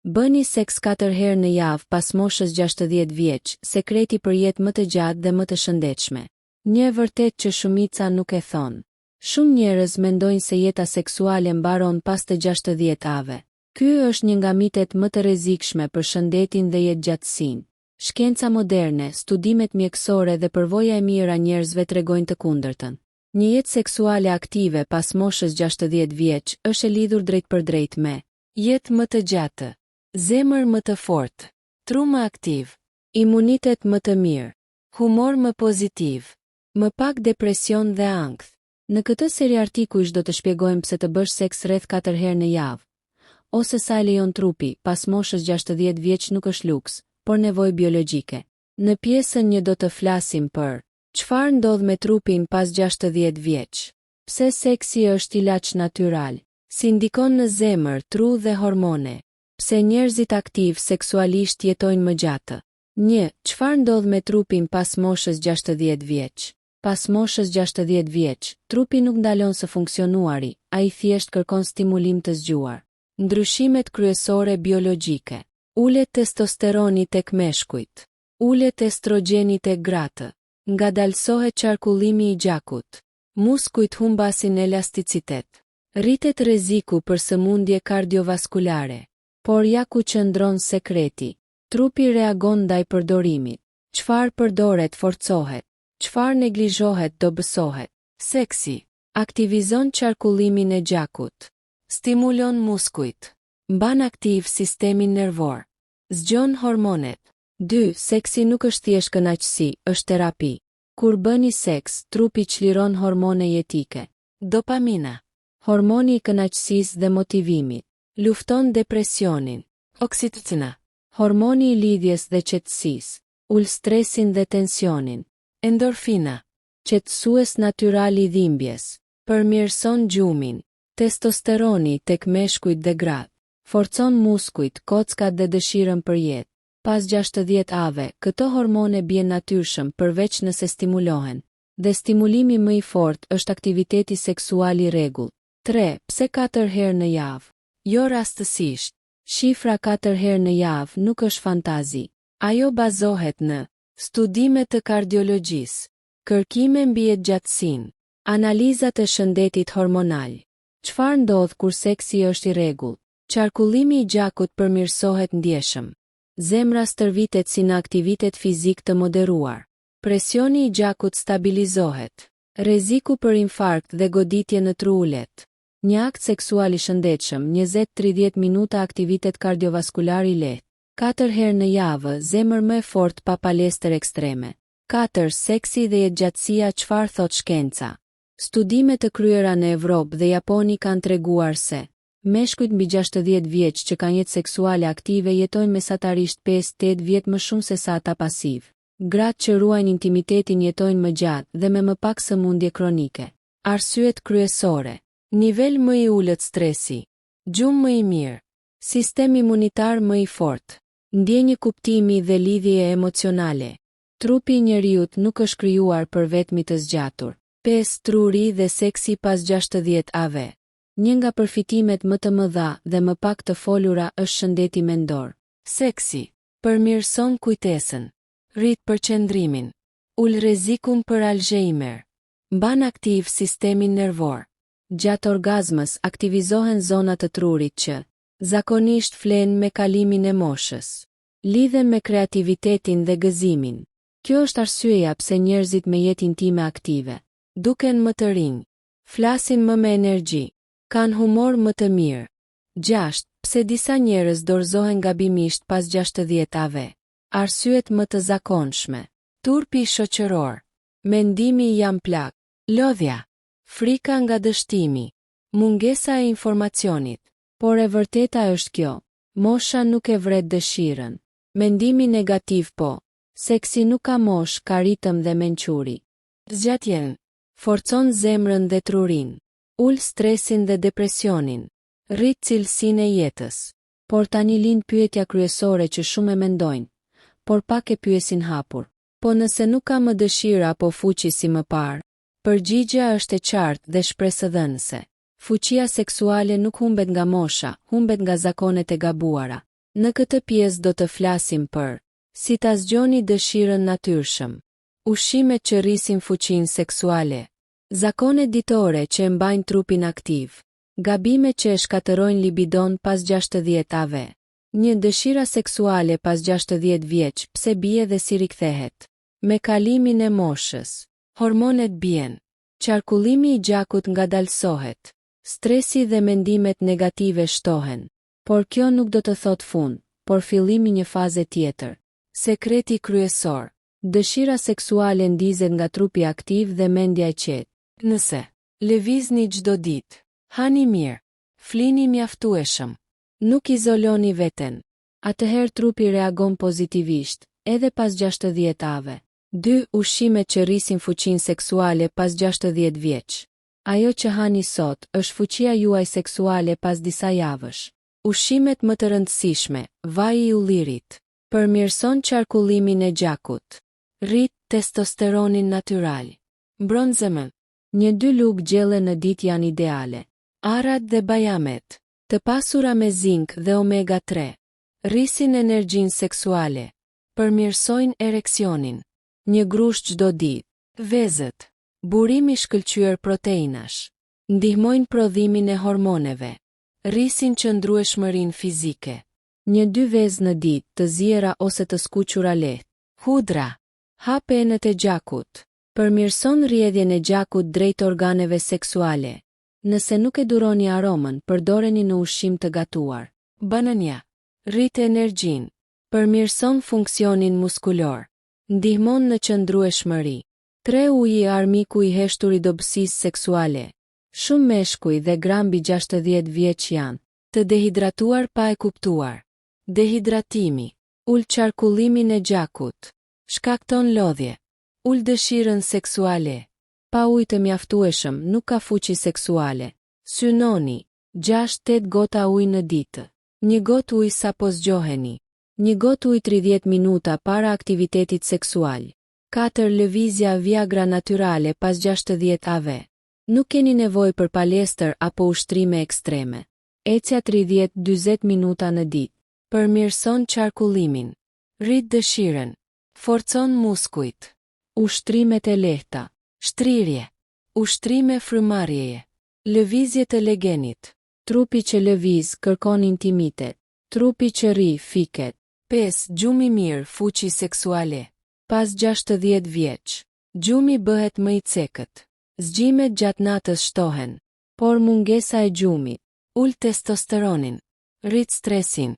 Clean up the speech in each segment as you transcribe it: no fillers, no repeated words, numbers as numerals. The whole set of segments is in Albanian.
Bëni seks 4 herë në javë pas moshës 60 vjeç, sekreti për jetë më të gjatë dhe më të shëndetshme. Një e vërtet që shumica nuk e thonë. Shumë njerëz mendojnë se jeta seksuale mbaron pas të 60-ave. Ky është një nga mitet më të rrezikshme për shëndetin dhe jetëgjatësinë. Shkenca moderne, studimet mjekësore dhe përvoja e mirë a njerëzve tregojnë të kundërtën. Një jetë seksuale aktive pas moshës 60 vjeç është e lidhur drejt për drejt me jetë më të gjatë, zemër më të fortë, tru më aktiv, imunitet më të mirë, humor më pozitiv, më pak depresion dhe ankth. Në këtë seri artikuj do të shpjegojmë pse të bësh seks rreth 4 herë në javë, ose sa e lejon trupi pas moshës 60 vjeç nuk është luks, por nevojë biologjike. Në pjesën 1 do të flasim për çfarë ndodh me trupin pas 60 vjeç, pse seksi është ilaç natyral, si ndikon në zemër, tru dhe hormone, pse njerëzit aktiv seksualisht jetojnë më gjatë. 1. Çfarë ndodh me trupin pas moshës 60 vjeç? Pas moshës 60 vjeç, trupi nuk ndalon së funksionuari, ai thjesht kërkon stimulim të zgjuar. Ndryshimet kryesore biologjike. Ulet testosteroni tek meshkujt. Ulet estrogeni tek gratë. Ngadalsohet qarkullimi i gjakut. Muskujt humbasin elasticitet. Rritet rreziku për sëmundje kardiovaskulare. Por ja ku qëndron sekreti. Trupi reagon ndaj përdorimit. Çfarë përdoret forcohet. Çfarë neglizhohet dobësohet. Seksi aktivizon qarkullimin e gjakut. Stimulon muskujt. Mban aktiv sistemin nervor. Zgjon hormonet. 2. Seksi nuk është thjesht kënaqësi, është terapi. Kur bëni seks, trupi çliron hormone jetike. Dopamina, hormoni i kënaqësisë dhe motivimit, lufton depresionin. Oksitocina, hormoni i lidhjes dhe qetësisë, ul stresin dhe tensionin. Endorfina, qetësues natyral i dhimbjes, përmirëson gjumin. Testosteroni tek meshkujt dhe gratë, forcon muskujt, kockat dhe dëshirën për jetë. Pas 60-ave, këto hormone bien natyrshëm përveç nëse stimulohen, dhe stimulimi më i fortë është aktiviteti seksual i rregullt. 3. Pse 4 herë në javë? Jo rastësisht. Shifra 4 herë në javë nuk është fantazi. Ajo bazohet në studime të kardiologjisë, kërkime mbi jetëgjatësinë, analizat e shëndetit hormonal. Çfarë ndodh kur seksi është i rregullt? Qarkullimi i gjakut përmirësohet ndjeshëm. Zemra stërvitet si në aktivitet fizik të moderuar. Presioni i gjakut stabilizohet. Rreziku për infarkt dhe goditje në tru ulet. Një akt seksual i shëndetshëm, 20-30 minuta aktivitet kardiovaskular i lehtë. 4 herë në javë, zemër më e fortë pa palestër ekstreme. 4. Seksi dhe jetëgjatësia. Çfarë thot shkenca? Studime të kryera në Evropë dhe Japoni kanë treguar se meshkujt mbi 60 vjeç që kanë jetë seksuale aktive jetojnë mesatarisht 5-8 vjet më shumë se sa ata pasiv. Gratë që ruajnë intimitetin jetojnë më gjatë dhe me më pak sëmundje kronike. Arsyet kryesore. Nivel më i ulët stresi. Gjumë më i mirë. Sistem imunitar më i fortë. Ndjenjë kuptimi dhe lidhje emocionale. Trupi i njeriut nuk është krijuar për vetmi të zgjatur. 5. Truri dhe seksi pas 60-ave. Një nga përfitimet më të mëdha dhe më pak të folura është shëndeti mendor. Seksi përmirëson kujtesën, rrit përqendrimin, ul rrezikun për Alzheimer, mban aktiv sistemin nervor. Gjatë orgazmës aktivizohen zonat të trurit që zakonisht flen me kalimin e moshës. Lidhen me kreativitetin dhe gëzimin. Kjo është arsyeja pse njerëzit me jetë intime aktive duken më të rinj, flasin më me energji, kanë humor më të mirë. 6. Pse disa njerëz dorëzohen gabimisht pas 60-ave? Arsyet më të zakonshme. Turpi shoqëror, mendimi i jam plak, lodhja, frika nga dështimi, mungesa e informacionit. Por e vërteta është kjo, mosha nuk e vret dëshirën. Mendimi negativ po, seksi nuk ka mosh, ka ritëm dhe mençuri. Zgjatjen forcon zemrën dhe trurin, ul stresin dhe depresionin, rrit cilësinë e jetës. Por tani lind pyetja kryesore që shumë e mendojnë, por pak e pyesin hapur. Po nëse nuk ka më dëshira apo fuqi si më parë? Përgjigjja është e qartë dhe shpresëdhënëse. Fuqia seksuale nuk humbet nga mosha, humbet nga zakonet e gabuara. Në këtë pjesë do të flasim për si ta zgjoni dëshirën natyrshëm, ushqimet që rrisin fuqinë seksuale, zakonet ditore që e mbajnë trupin aktiv, gabimet që e shkatërrojnë libidon pas 60-ave. Një dëshira seksuale pas 60 vjeç, pse bie dhe si rikthehet. Me kalimin e moshës, hormonet bien, qarkullimi i gjakut ngadalësohet, stresi dhe mendimet negative shtohen. Por kjo nuk do të thot fund, por fillimi një faze tjetër. Sekreti kryesor. Dëshira seksuale ndizet nga trupi aktiv dhe mendja e qetë. Nëse lëvizni çdo ditë, hani mirë, flini mjaftueshëm, nuk izoloni veten, atëherë trupi reagon pozitivisht, edhe pas 60-ave. 2. Ushqimet që rrisin fuqinë seksuale pas 60 vjeç. Ajo që hani sot është fuqia juaj seksuale pas disa javësh. Ushqimet më të rëndësishme, vaji i ullirit, përmirëson qarkullimin e gjakut, rrit testosteronin natyral. Mbron zemrën. 1-2 lugë gjelle në ditë janë ideale. Arrat dhe bajamet, të pasura me zink dhe omega 3, rrisin energjinë seksuale, përmirësojnë ereksionin. 1 grush çdo ditë. Vezët, burimi shkëlqyer proteinash, ndihmojnë prodhimin e hormoneve, rrisin qëndrueshmërinë fizike. 1-2 vezë në ditë të ziera ose të skuqura lehtë. Hudra, hap enët e gjakut, përmirëson rrjedhjen e gjakut drejt organeve seksuale. Nëse nuk e duroni aromën, përdoreni në ushqim të gatuar. Banania, rrit energjinë, përmirëson funksionin muskulor, ndihmon në qëndrueshmëri. 3 uji i armiku i heshtur i dobësisë seksuale. Shumë meshkuj dhe gra mbi 60 vjeç janë të dehidratuar pa e kuptuar. Dehidratimi, ul qarkullimin e gjakut, shkakton lodhje, ul dëshirën seksuale. Pa ujë të mjaftueshëm nuk ka fuqi seksuale. Synoni, 6-8 gota ujë në ditë. 1 gotë ujë sapo zgjoheni. 1 gotë ujë 30 minuta para aktivitetit seksual. 4 lëvizja Viagra natyrale pas 60-ave. Nuk keni nevojë për palestër apo ushtrime ekstreme. Ecja 30-40 minuta në ditë. Përmirëson qarkullimin. Rrit dëshirën. Forcon muskujt. Ushtrimet e lehta. Shtrirje. Ushtrime frymarrjeje. Lëvizje të legenit. Trupi që lëviz kërkon intimitet. Trupi që rri fiket. 5. Gjumi mirë, fuqi seksuale. Pas 60 vjeç, gjumi bëhet më i cekët. Zgjimet gjatë natës shtohen, por mungesa e gjumit ul testosteronin, rrit stresin,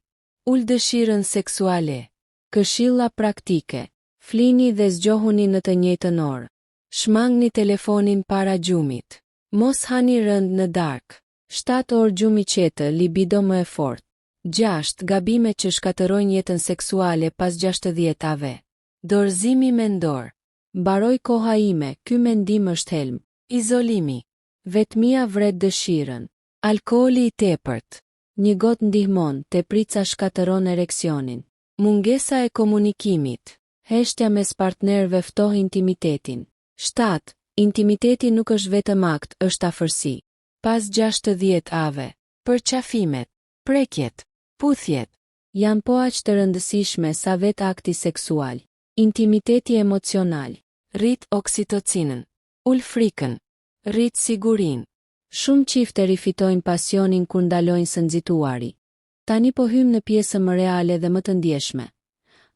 ul dëshirën seksuale. Këshilla praktike. Flini dhe zgjohuni në të njëjtën orë. Shmangni telefonin para gjumit. Mos hani rënd në darkë. 7 orë gjumi qetë, libido më e fortë. 6. Gabimet që shkatërrojnë jetën seksuale pas 60-ave. Dorëzimi mendor. Mbaroj koha ime, ky mendim është helm. Izolimi. Vetmia vret dëshirën. Alkooli i tepërt. 1 gotë ndihmon, teprica shkatëron ereksionin. Mungesa e komunikimit. Heshtja mes partnerëve ftoh intimitetin. 7. Intimiteti nuk është vetëm akt, është afërsi. Pas 60-ave. Përqafimet, prekjet, puthjet, janë po aq të rëndësishme sa vetë akti seksual. Intimiteti emocional. Rrit oksitocinën. Ul frikën. Rrit sigurinë. Shumë çifte rifitojnë pasionin kur ndalojnë së nxituari. Tani po hym në pjesën më reale dhe më të ndjeshme.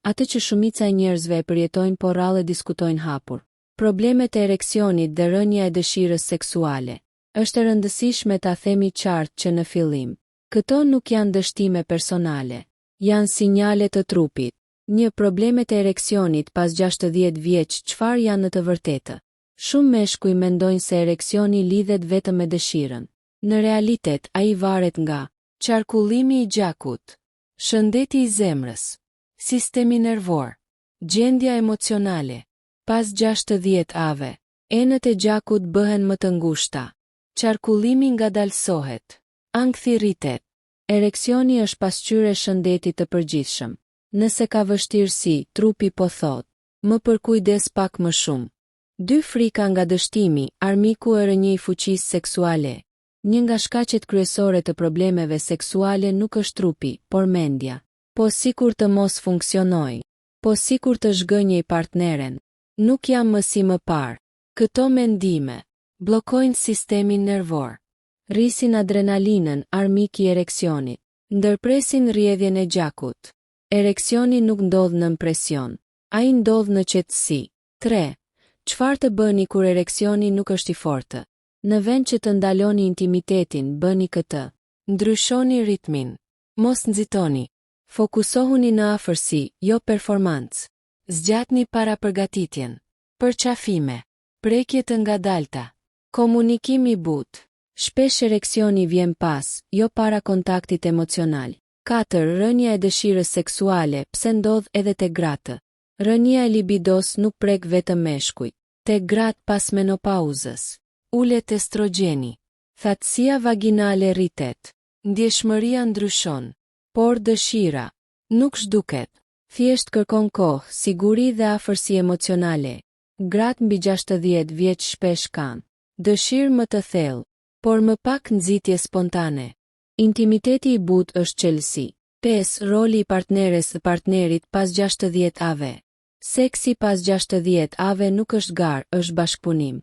Atë që shumica e njerëzve e përjetojnë por rrallë diskutojnë hapur. Problemet e ereksionit dhe rënja e dëshirës seksuale. Është e rëndësishme ta themi qartë që në fillim, këto nuk janë dështime personale, janë sinjale të trupit. 1. Problemet e ereksionit pas 60 vjeç, çfarë janë në të vërtetë? Shumë meshkuj mendojnë se ereksioni lidhet vetëm me dëshirën. Në realitet, ai varet nga qarkullimi i gjakut, shëndeti i zemrës, sistemi nervor, gjendja emocionale. Pas 60-ave, enët e gjakut bëhen më të ngushta. Qarkullimi ngadalësohet. Ankthi rritet. Ereksioni është pasqyrë e shëndetit të përgjithshëm. Nëse ka vështirësi, trupi po thot, më përkujdes pak më shumë. 2. Frika nga dështimi, armiku e rënjë i fuqisë seksuale. Një nga shkaqet kryesore të problemeve seksuale nuk është trupi, por mendja. po sikur të mos funksionoj, po sikur të zhgënjej partneren, nuk jam më si më parë. Këto mendime bllokojnë sistemin nervor, rrisin adrenalinën, armik i ereksionit, ndërpresin rrjedhjen e gjakut. Ereksioni nuk ndodh në presion, ai ndodh në qetësi. 3. Çfarë të bëni kur ereksioni nuk është i fortë? Në vend që të ndaloni intimitetin, bëni këtë. Ndryshoni ritmin. Mos nxitoni. Fokusohuni në afërsi, jo performancë. Zgjatni para përgatitjen. Përqafime. Prekje të ngadalta. Komunikim i butë. Shpesh ereksioni vjen pas, jo para kontaktit emocional. 4. Rënja e dëshirës seksuale, pse ndodh edhe te gratë. Rënja e libidos nuk prek vetëm meshkujt. Te gratë pas menopauzës ulet estrogeni. Thatësia vaginale rritet. Ndjeshmëria ndryshon. Por dëshira nuk zhduket. Thjesht kërkon kohë, siguri dhe afërsi emocionale. Gratë mbi 60 vjeç shpesh kanë dëshirë më të thellë, por më pak nxitje spontane. Intimiteti i butë është qelësi. 5. Roli i partneres dhe partnerit pas 60 ave. Seksi pas 60 ave nuk është garë, është bashkëpunim.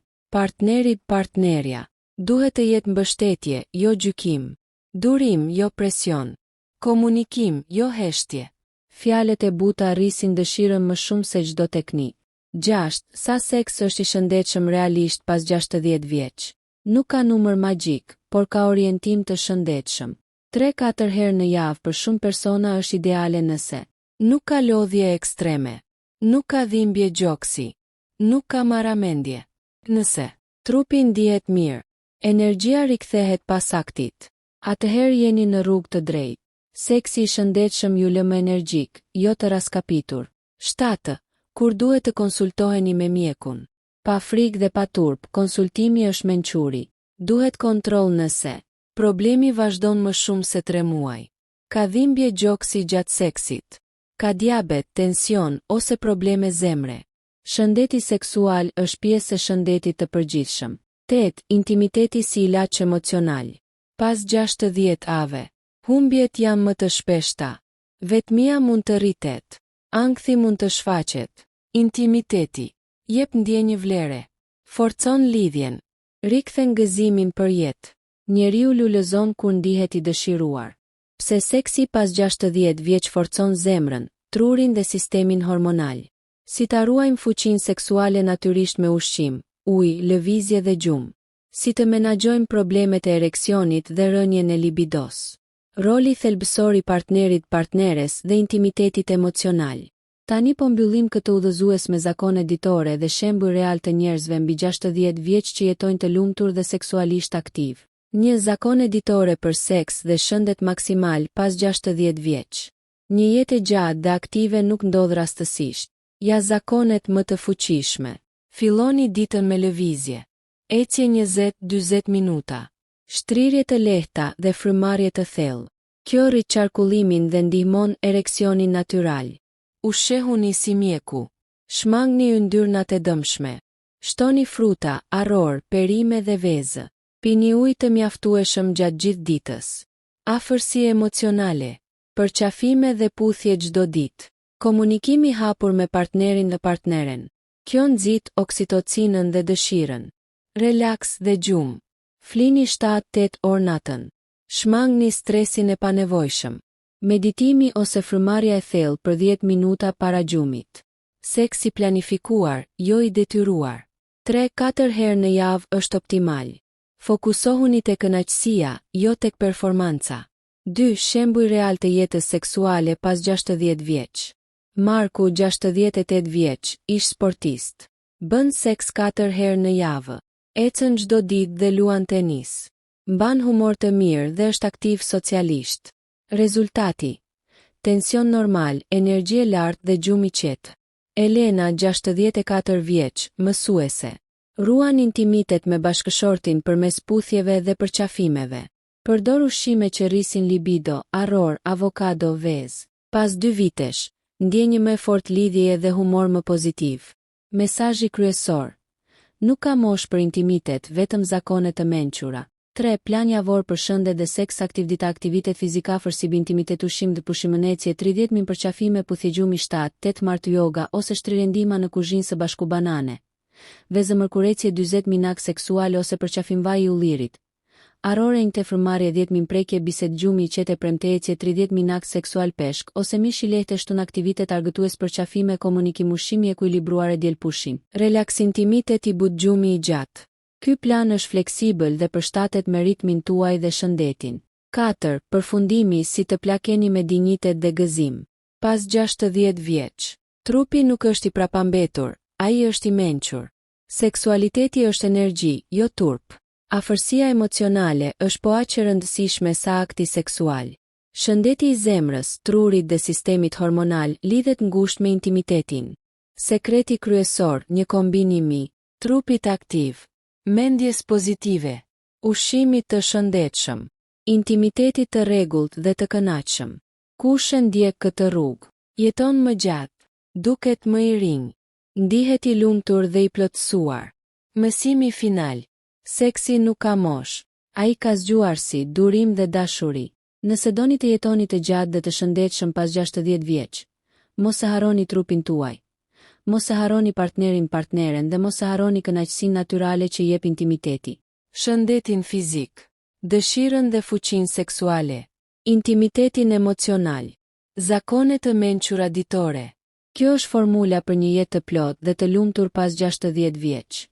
Partnerja duhet të jetë mbështetje, jo gjykim. Durim, jo presion. Komunikim, jo heshtje. Fjalët e buta rrisin dëshirën më shumë se çdo teknikë. 6. Sa seks është i shëndetshëm realisht pas 60 vjeç? Nuk ka numër magjik, por ka orientim të shëndetshëm. 3-4 herë në javë për shumë persona është ideale nëse nuk ka lodhje ekstreme, nuk ka dhimbje gjoksi, nuk ka marramendje. Nëse trupi ndihet mirë, energjia rikthehet pas aktit, atëherë jeni në rrugë të drejtë. Seksi i shëndetshëm ju lë më energjik, jo të raskapitur. 7. Kur duhet të konsultoheni me mjekun? Pa frikë dhe pa turp, konsultimi është mençuri. Duhet kontroll nëse problemi vazhdon më shumë se 3 muaj. Ka dhimbje gjoksi gjatë seksit. Ka diabet, tension ose probleme zemre. Shëndeti seksual është pjesë e shëndetit të përgjithshëm. 8. Intimiteti si ilaç emocional. Pas 60 ave, humbjet janë më të shpeshta. Vetmia mund të rritet. Ankthi mund të shfaqet. Intimiteti jep ndjenjë vlere. Forcon lidhjen. Rikthen gëzimin për jetë. Njeriu lulëzon kur ndihet i dëshiruar. Pse seksi pas 60 vjeç forcon zemrën, trurin dhe sistemin hormonal. Si ta ruajmë fuqinë seksuale natyrisht me ushqim, ujë, lëvizje dhe gjumë. Si të menaxhojmë problemet e ereksionit dhe rënjen e libidos. Roli thelbësor i partneres dhe intimitetit emocional. Tani po mbyllim këtë udhëzues me zakone ditore dhe shembuj real të njerëzve mbi 60 vjeç që jetojnë të lumtur dhe seksualisht aktiv. 1. Zakone ditore për seks dhe shëndet maksimal pas 60 vjeç. Një jetë e gjatë dhe aktive nuk ndodh rastësisht. Ja zakonet më të fuqishme. Filloni ditën me lëvizje. Ecje 20-40 minuta. Shtrirje të lehta dhe frymarrje të thellë. Kjo rrit qarkullimin dhe ndihmon ereksionin natyral. Ushqehuni si mjeku. Shmangni yndyrnat e dëmshme. Shtoni fruta, arror, perime dhe vezë. Pini ujë të mjaftueshëm gjatë gjithë ditës. Afërsi emocionale. Përqafime dhe puthje çdo ditë. Komunikimi hapur me partnerin dhe partneren. Kjo nxit oksitocinën dhe dëshirën. Relaks dhe gjumë. Flini 7-8 orë natën. Shmangni stresin e panevojshëm. Meditimi ose frymarrja e thellë për 10 minuta para gjumit. Seksi planifikuar, jo i detyruar. 3-4 herë në javë është optimal. Fokusohuni tek kënaqësia, jo tek performanca. 2. Shembuj real të jetës seksuale pas 60 vjeç. Marku, 68 vjeç, ish sportist. Bën seks 4 herë në javë. Ecën çdo ditë dhe luan tenis. Mban humor të mirë dhe është aktiv socialisht. Rezultati: tension normal, energji e lartë dhe gjumë i qetë. Elena, 64 vjeç, mësuese. Ruan intimitet me bashkëshortin përmes puthjeve dhe përqafimeve. Përdor ushqime që rrisin libido, arror, avokado, vezë. Pas 2 vitesh, ndjenjë më fort lidhje dhe humor më pozitiv. Mesazhi kryesor: nuk ka moshë për intimitet, vetëm zakone të mençura. 3. Plan javor për shëndet dhe seks, aktivitet fizikafër si intimitet, ushqim dhe pushimënecje, 30 min përqafime puthjegjumi 7, 8 martë yoga ose shtrirendima në kuzhinë së bashku banane. Vezëmërkurecje 20 min akt seksuale ose përqafim vaj i ullirit. Arore një të fërmarje 10 min prekje biset gjumi i qete premtejtje 30 min akt seksual peshk ose mish i lehte shtun aktivitet argëtues përqafime komunikim ushqimi ekuilibruare djel pushim. Relax intimitet i but gjumi i gjatë. Ky plan është fleksibël dhe përshtatet me ritmin tuaj dhe shëndetin. 4. Përfundimi si të plakeni me dinjitet dhe gëzim. Pas 60 vjeç. Trupi nuk është i prapambetur, ai është i mençur. Seksualiteti është energji, jo turp. Afërsia emocionale është po aq e rëndësishme sa akti seksual. Shëndeti i zemrës, trurit dhe sistemit hormonal lidhet ngushtë me intimitetin. Sekreti kryesor, një kombinim i trupit aktiv, mendjes pozitive, ushqimit të shëndetshëm, intimitetit të rregullt dhe të kënaqshëm. Kush e ndjek këtë rrugë, jeton më gjatë, duket më i rinj, ndihet i lumtur dhe i plotësuar. Mësimi final. Seksi nuk ka mosh, ai ka zgjuarsi, durim dhe dashuri. Nëse doni të jetoni të gjatë dhe të shëndetshëm pas 60 vjeç, mos e harroni trupin tuaj. Mos e harroni partneren dhe mos e harroni kënaqësinë natyrale që jep intimiteti. Shëndetin fizik, dëshirën dhe fuqinë seksuale, intimitetin emocional, zakonet të mençura ditore. Kjo është formula për një jetë të plotë dhe të lumtur pas 60 vjeç.